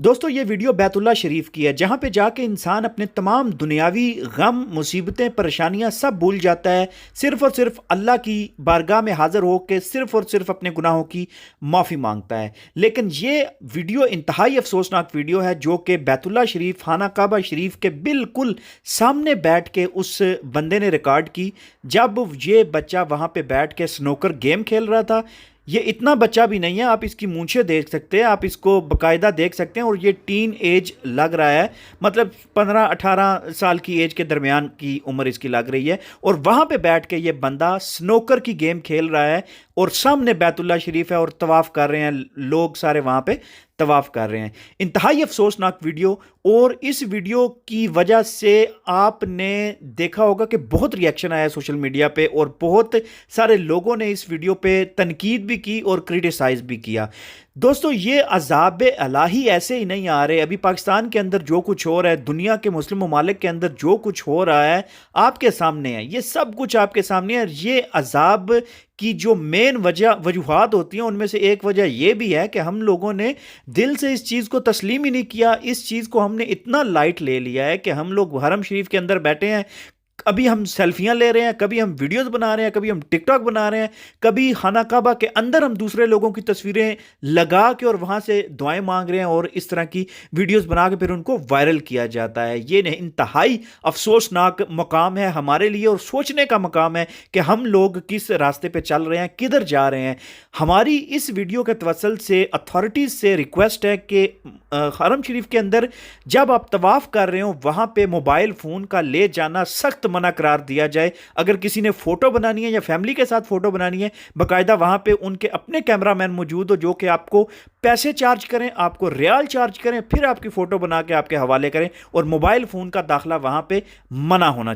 दोस्तों ये वीडियो बैतुल्ला शरीफ की है जहाँ पे जाके इंसान अपने तमाम दुनियावी गम मुसीबतें परेशानियाँ सब भूल जाता है। सिर्फ़ और सिर्फ अल्लाह की बारगाह में हाज़िर होकर सिर्फ़ और सिर्फ अपने गुनाहों की माफ़ी मांगता है। लेकिन ये वीडियो इंतहाई अफसोसनाक वीडियो है जो कि बैतुल्ला शरीफ खाना काबा शरीफ के बिल्कुल सामने बैठ के उस बंदे ने रिकॉर्ड की, जब ये बच्चा वहाँ पे बैठ के स्नोकर गेम खेल रहा था। ये इतना बच्चा भी नहीं है, आप इसकी मूंछें देख सकते हैं, आप इसको बकायदा देख सकते हैं, और ये टीन एज लग रहा है, मतलब 15-18 साल की एज के दरमियान की उम्र इसकी लग रही है। और वहाँ पे बैठ के ये बंदा स्नोकर की गेम खेल रहा है और सामने बैतुल्ला शरीफ है और तवाफ़ कर रहे हैं लोग, सारे वहाँ पे तवाफ़ कर रहे हैं। इंतहाई अफसोसनाक वीडियो, और इस वीडियो की वजह से आपने देखा होगा कि बहुत रिएक्शन आया सोशल मीडिया पे और बहुत सारे लोगों ने इस वीडियो पे तनकीद भी की और क्रिटिसाइज़ भी किया। दोस्तों ये अज़ाब इलाही ऐसे ही नहीं आ रहे। अभी पाकिस्तान के अंदर जो कुछ हो रहा है, दुनिया के मुस्लिम ममालिक के अंदर जो कुछ हो रहा है, आपके सामने है, ये सब कुछ आपके सामने है। ये अज़ाब की जो मेन वजूहात होती हैं उनमें से एक वजह यह भी है कि हम लोगों ने दिल से इस चीज़ को तस्लीम ही नहीं किया। इस चीज़ को हमने इतना लाइट ले लिया है कि हम लोग हरम शरीफ के अंदर बैठे हैं, कभी हम सेल्फियां ले रहे हैं, कभी हम वीडियोस बना रहे हैं, कभी हम टिकटॉक बना रहे हैं, कभी खाना काबा के अंदर हम दूसरे लोगों की तस्वीरें लगा के और वहां से दुआएं मांग रहे हैं, और इस तरह की वीडियोस बना के फिर उनको वायरल किया जाता है। ये इंतहाई अफसोसनाक मकाम है हमारे लिए, और सोचने का मकाम है कि हम लोग किस रास्ते पे चल रहे हैं, किधर जा रहे हैं। हमारी इस वीडियो के तवसल से अथॉरिटीज़ से रिक्वेस्ट है कि हरम शरीफ के अंदर जब आप तवाफ़ कर रहे हो वहाँ पे मोबाइल फ़ोन का ले जाना सख्त मना करार दिया जाए। अगर किसी ने फ़ोटो बनानी है या फैमिली के साथ फ़ोटो बनानी है, बाकायदा वहाँ पे उनके अपने कैमरामैन मौजूद हो जो कि आपको पैसे चार्ज करें, आपको रियाल चार्ज करें, फिर आपकी फ़ोटो बना के आपके हवाले करें, और मोबाइल फ़ोन का दाखिला वहाँ पे मना होना चाहिए।